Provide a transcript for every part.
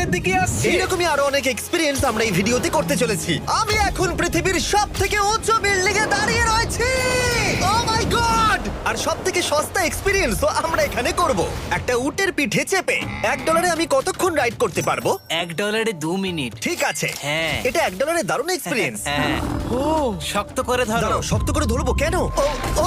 আমাদের দিকে আসছে। এইরকমই আরো অনেক এক্সপিরিয়েন্স আমরা এই ভিডিওতে করতে চলেছি। আমি এখন পৃথিবীর সবথেকে উঁচু বিল্ডিং এ দাঁড়িয়ে রয়েছি। ও মাই গড! আর সবথেকে সস্তা এক্সপিরিয়েন্সও আমরা এখানে করব। একটা উটের পিঠে চেপে $1 আমি কতক্ষণ রাইড করতে পারবো? $1 2 মিনিট। ঠিক আছে, হ্যাঁ। এটা $1 দারুণ এক্সপিরিয়েন্স। হ্যাঁ। ও শক্ত করে ধরো। দাঁড়াও, শক্ত করে ধরবো কেন? ও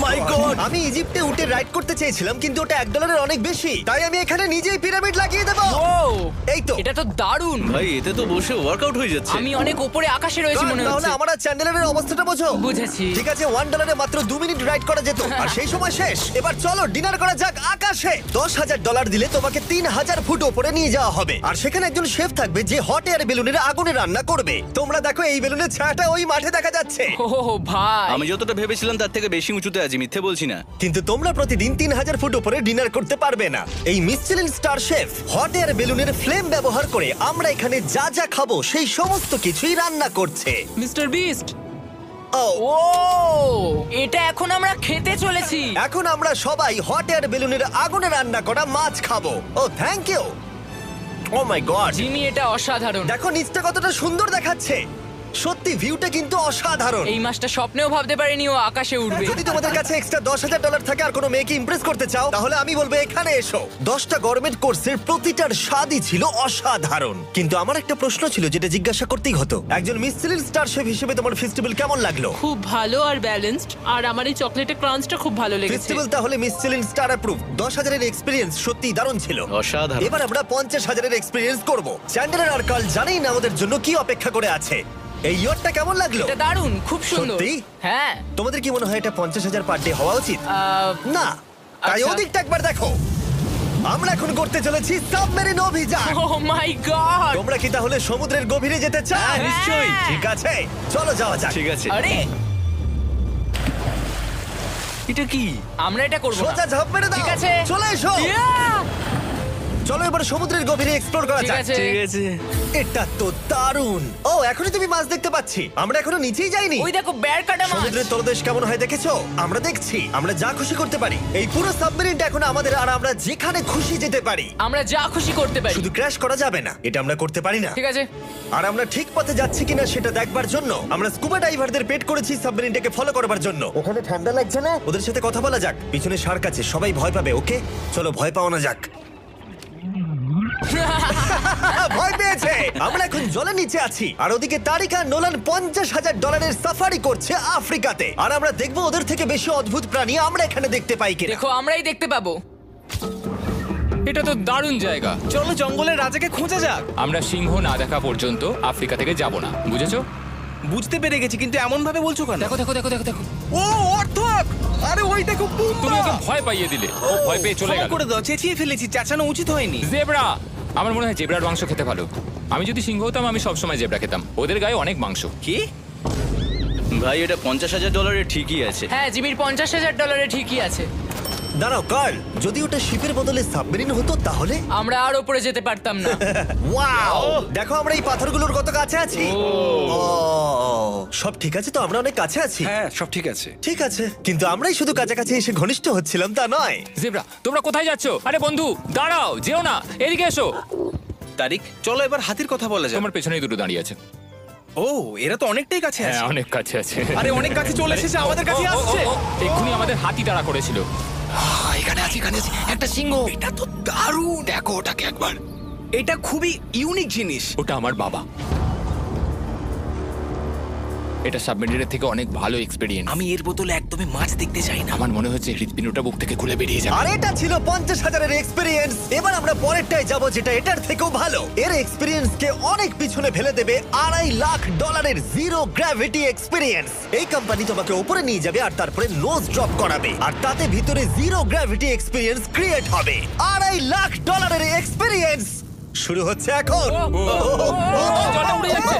মাই গড! আমি ইজিপ্টে উটে রাইড করতে চেয়েছিলাম, কিন্তু ওটা $1 অনেক বেশি, তাই আমি এখানে নিজেই পিরামিড লাগিয়ে দেবো। ও এই তো। এটা তো দারুণ। ভাই এতে তো বসে ওয়ার্কআউট হয়ে যাচ্ছে। আমি অনেক উপরে আকাশে রয়েছি মনে তাহলে হচ্ছে। আমার আর চ্যান্ডেলের অবস্থাটা বোঝো। বুঝেছি। ঠিক আছে, $1 মাত্র 2 মিনিট রাইড করা যেত, আর সেই সময় শেষ। এবার চলো ডিনার করা যাক আকাশে। $10,000 দিলে তোমাকে 3000 ফুট উপরে নিয়ে যাওয়া হবে, আর সেখানে একজন শেফ থাকবে যে হট এয়ার বেলুনের আগুনে রান্না করবে। তোমরা দেখো, এই বেলুনের ছায়াটা ওই মাঠে দেখা যাচ্ছে। ও ভাই, আমি যতটা ভেবেছিলাম তার থেকে বেশি উঁচুতে আছি, মিথ্যে বলছি না। কিন্তু তোমরা প্রতিদিন 3000 ফুট উপরে ডিনার করতে পারবে না। এই Michelin star chef hot air বেলুনের ফ্লেম ব্যবহার করে আমরা এখানে যা যা খাবো সেই সমস্ত কিছুই রান্না করছে। Mister beast. ও ও এটা এখন আমরা খেতে চলেছি। এখন আমরা সবাই হট এয়ার বেলুনের আগুনে রান্না করা মাছ খাবো। Oh thank you. Oh my god, Jimmy এটা অসাধারণ। দেখো নিচটা কতটা সুন্দর দেখাচ্ছে। সত্যি ভিউটা কিন্তু অসাধারণ। এই মাসটা স্বপ্নেও ভাবতে পারিনি ও আকাশে উঠবে। যদি তোমাদের কাছে এক্সট্রা $10,000 থাকে আর কোনো মেয়েকে ইমপ্রেস করতে চাও, তাহলে আমি বলবো এখানে এসো। 10টা গরমেট কোর্সের প্রতিটার স্বাদই ছিল অসাধারণ। কিন্তু আমার একটা প্রশ্ন ছিল যেটা জিজ্ঞাসা করতেই হতো, একজন মিচেলিন স্টার শেফ হিসেবে তোমার ফেস্টিভ্যাল কেমন লাগলো? খুব ভালো আর ব্যালেন্সড, আর আমার এই চকলেটের ক্রাঞ্চটা খুব ভালো লেগেছে। ফেস্টিভ্যাল তাহলে মিচেলিন স্টার অ্যাপ্রুভ। 10,000 এর এক্সপিরিয়েন্স সত্যি দারুণ ছিল। অসাধারণ। এবার আমরা 50,000 এর এক্সপিরিয়েন্স করব। চ্যান্ডেলার আর কার্ল জানেই না আমাদের জন্য কি অপেক্ষা করে আছে। এই ইয়ারটা কেমন লাগলো? এটা দারুণ, খুব সুন্দর। সত্যি? হ্যাঁ। তোমাদের কি মনে হয় এটা 50,000 পার ডে হওয়া উচিত? না, তাই আচ্ছা। ওদিকটা একবার দেখো। আমরা এখন করতে চলেছি সাবমেরিন অভিযান। ও মাই গড। তোমরা কি তাহলে সমুদ্রের গভীরে যেতে চাও? হ্যাঁ, নিশ্চয়ই। ঠিক আছে, চলো যাওয়া যাক। ঠিক আছে। আরে এটা কি? আমরা এটা করব না। সোজা ঝাঁপ মেরে দাও। ঠিক আছে। চলে এসো। Yeah! চলো এবার সমুদ্রের গভীরে এক্সপ্লোর করা ঠিক যাক। আছে। ঠিক আছে। এটা তো দারুণ। ও, এখনই তুমি মাছ দেখতে পাচ্ছি। আমরা এখনো নিচেই যাইনি। ওই দেখো বের কাটা মাছ। সমুদ্রের তলদেশ কেমন হয় দেখেছো? আমরা দেখছি, আমরা যা খুশি করতে পারি। এই পুরো সাবমেরিনটা এখন আমাদের, আর আমরা যেখানে খুশি যেতে পারি। আমরা যা খুশি করতে পারি। শুধু ক্র্যাশ করা যাবে না, এটা আমরা করতে পারি না। ঠিক আছে। আর আমরা ঠিক পথে যাচ্ছি কিনা সেটা দেখবার জন্য আমরা স্কুবা ডাইভারদের পেড করেছি সাবমেরিনটাকে ফলো করবার জন্য। ওখানে ঠান্ডা লাগছে না? ওদের সাথে কথা বলা যাক। পিছনে শার্ক আছে, সবাই ভয় পাবে। ওকে, চলো ভয় পাও না যাক। ভয় পেয়েছে। আমরা এখন জলের নিচে আছি, আর ওদিকে তারিকা নোলান $50,000 সাফারি করছে আফ্রিকাতে। আর আমরা দেখবো ওদের থেকে বেশি অদ্ভুত প্রাণী আমরা এখানে দেখতে পাই কিনা। দেখো আমরাই দেখতে পাবো। এটা তো দারুণ জায়গা। চলো জঙ্গলের রাজাকে খোঁজা যাক। আমরা সিংহ না দেখা পর্যন্ত আফ্রিকা থেকে যাব না, বুঝেছো? বুঝতে পেরে গেছি, কিন্তু এমন ভাবে বলছো কেন? দেখো দেখো দেখো দেখো দেখো, ও অর্থক! আরে ওই দেখো তুমি ওকে ভয় পাইয়ে দিলে, ও ভয় পেয়ে চলে ক্ষমা গেল। করে দাও, চেঁচিয়ে ফেলেছি, চেঁচানো উচিত হয়নি। জেব্রা, আমার মনে হয় জেব্রার মাংস খেতে ভালো। আমি যদি সিংহ হতাম আমি সবসময় জেব্রা খেতাম, ওদের গায়ে অনেক মাংস। কি? ভাই এটা $50,000 ঠিকই আছে। হ্যাঁ, জিমির $50,000 ঠিকই আছে। দাঁড়াও কার্ল, যদি ওটা শিপের বদলে সাবমেরিন হতো তাহলে? আমরা আর উপরে যেতে পারতাম না। ওয়াও, দেখো আমরা এই পাথরগুলোর কত কাছে আছি। ও, সব ঠিক আছে তো? আমরা অনেক কাছে আছি। হ্যাঁ সব ঠিক আছে। ঠিক আছে, কিন্তু আমরাই শুধু কাছাকাছি এসে ঘনিষ্ঠ হচ্ছিলাম তা নয়। জেব্রা, তোমরা কোথায় যাচ্ছো? আরে বন্ধু দাঁড়াও, যেও না, এদিকে এসো। তারিক, চলো এবার হাতির কথা বলা যাক। তোমার পেছনেই দুটো দাঁড়িয়ে আছে। ও, এরা তো অনেকটাই কাছে হ্যাঁ, আছে। অনেক কাছে আছে। আরে অনেক কাছে চলে এসেছে, আমাদের কাছে আসছে। এক্ষুনি আমাদের হাতি তাড়া করেছিল। এখানে আছে একটা সিংহ। এটা তো দারুণ। দেখো ওটাকে একবার। এটা খুবই ইউনিক জিনিস। ওটা আমার বাবা। এটা সাবমেরিনের থেকে অনেক ভালো এক্সপেরিয়েন্স। আমি এর বদলে একদমই মাছ দেখতে চাই না। আমার মনে হচ্ছে হৃৎপিণ্ডটা বুক থেকে খুলে বেরিয়ে যাবে। আর এটা ছিল 50,000 এক্সপিরিয়েন্স। এবার আমরা পরেরটায় যাব, যেটা এটার থেকেও ভালো। এর এক্সপিরিয়েন্স কে অনেক পিছনে ফেলে দেবে। $2.5 লাখ জিরো গ্র্যাভিটি এক্সপিরিয়েন্স। এই কোম্পানি তোমাকে উপরে নিয়ে যাবে আর তারপরে নোজ ড্রপ করাবে, আর তাতে ভিতরে জিরো গ্র্যাভিটি এক্সপিরিয়েন্স ক্রিয়েট হবে। $2.5 লাখ এক্সপিরিয়েন্স শুরু হচ্ছে এখন। জলটা উড়ে যাচ্ছে।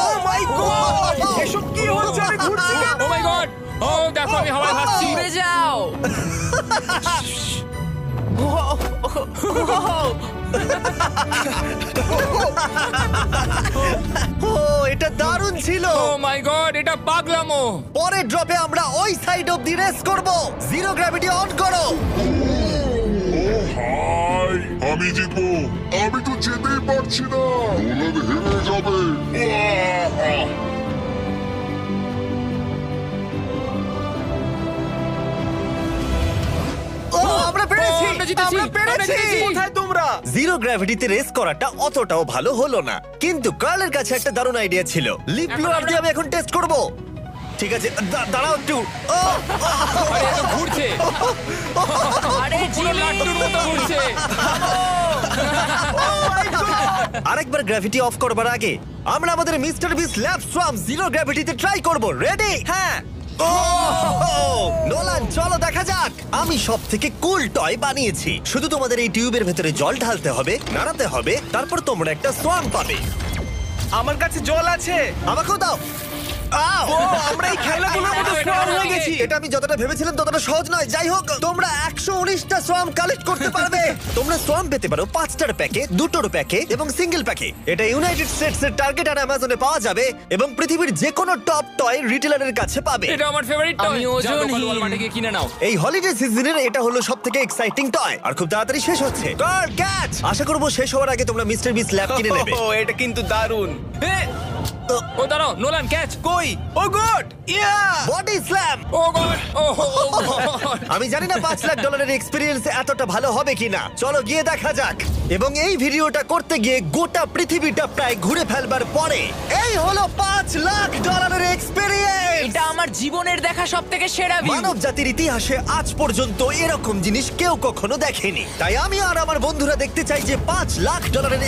ও মাই গড, এসব কি হচ্ছে? আমি ঘুরছি না। ও মাই গড! ও দেখো আমি হাওয়ায় ভাসছি। উড়ে যাও। ও, এটা দারুণ ছিল। ও মাই গড, এটা পাগলামো। পরের ড্রপে আমরা ওই সাইড অফ দি রেস করব। জিরো গ্র্যাভিটি অন করো। হাই, আমি জিতবো। আমি তো যেতেই পারছি না। নোলান হেরে যাবে। ও আমরা পেরেছি, আমরা জিতেছি, আমরা আমরা পেরেছি। জিতেছি। কোথায় তোমরা? জিরো গ্র্যাভিটিতে রেস করাটা অতটাও ভালো হলো না, কিন্তু কার্লের কাছে একটা দারুণ আইডিয়া ছিল। লিপ ব্লোয়ার দিয়ে আমি এখন টেস্ট করব। ঠিক আছে, দাঁড়াও একটু। ও, আরে এ তো ঘুরছে, আরে পুরো লাট্টুর মতো ঘুরছে। আরেকবার গ্র্যাভিটি অফ করবার আগে আমরা আমাদের মিস্টার বিস ল্যাব সোয়াম জিরো গ্র্যাভিটিতে ট্রাই করব। রেডি? হ্যাঁ। নোলান চলো দেখা যাক। আমি সব থেকে কুল টয় বানিয়েছি। শুধু তোমাদের এই টিউবের ভেতরে জল ঢালতে হবে, নাড়াতে হবে, তারপর তোমরা একটা সোয়াম পাবে। আমার কাছে জল আছে। আমাকেও দাও। আও! আমরা এই খেলাগুলোর মতো strong হয়ে গেছি। এটা আমি যতটা ভেবেছিলাম ততটা সহজ নয়। যাই হোক, তোমরা 119টা সোয়াম কালেক্ট করতে পারবে। তোমরা সোয়াম পেতে পারো 5টার প্যাকে, 2টোর প্যাকে এবং সিঙ্গেল প্যাকে। এটা ইউনাইটেড স্টেটস এর টার্গেট আর অ্যামাজনে পাওয়া যাবে এবং পৃথিবীর যে কোনো টপ টয় রিটেলারের কাছে পাবে। এটা আমার ফেভারিট টয়। আমি ওজনহীন। ওয়ালমার্টে গিয়ে কিনে নাও। এই হলিডে সিজনের এটা হলো সবথেকে এক্সাইটিং টয় আর খুব তাড়াতাড়ি শেষ হচ্ছে। Card catch! আশা করব শেষ হওয়ার আগে তোমরা মিস্টার বিস ল্যাব কিনে নেবে। ও এটা কিন্তু দারুণ। ও দাঁড়াও, নোলান ক্যাচ। কই? Oh god! Yeah! Body slam! Oh god, oh god. আমি জানি না $5 লাখ এক্সপেরিয়েন্স এতটা ভালো হবে কিনা। চলো গিয়ে দেখা যাক। এবং এই ভিডিওটা করতে গিয়ে গোটা পৃথিবীটা প্রায় ঘুরে ফেলবার পরে এই হলো $5 লাখ এক্সপেরিয়েন্স। এটা আমার জীবনের দেখা সবথেকে সেরা ভিউ। মানব জাতির ইতিহাসে আজ পর্যন্ত এরকম জিনিস কেউ কখনো দেখেনি। তাই আমি আর আমার বন্ধুরা দেখতে চাই যে $5 লাখ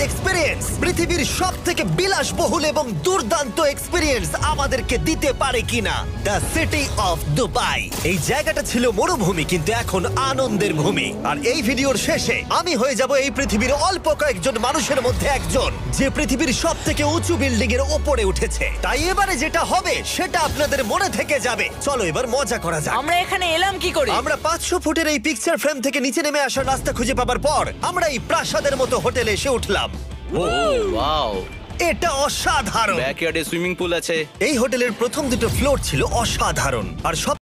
এক্সপেরিয়েন্স পৃথিবীর সব থেকে বিলাসবহুল এবং দুর্দান্ত এক্সপেরিয়েন্স আমাদেরকে দিতে পারে কিনা। The city of Dubai. এই জায়গাটা ছিল মরুভূমি, কিন্তু এখন আনন্দের ভূমি। আর এই ভিডিওর শেষে আমি হয়ে যাব এই পৃথিবীর অল্প কয়েকজন মানুষের মধ্যে একজন, যে পৃথিবীর সব থেকে উঁচু বিল্ডিং এর ওপরে উঠেছে। তাই এবারে যেটা হবে সেটা আপনাদের মনে থেকে যাবে। চলো এবার মজা করা যাক। আমরা এখানে এলাম কি করে? আমরা 500 ফুটের এই পিকচার ফ্রেম থেকে নিচে নেমে আসার রাস্তা খুঁজে পাবার পর আমরা এই প্রাসাদের মতো হোটেলে এসে উঠলাম। ও ওয়াও, এটা অসাধারণ। ব্যাকইয়ার্ডে সুইমিং পুল আছে। এই হোটেলের প্রথম দুটো ফ্লোর ছিল অসাধারণ, আর সব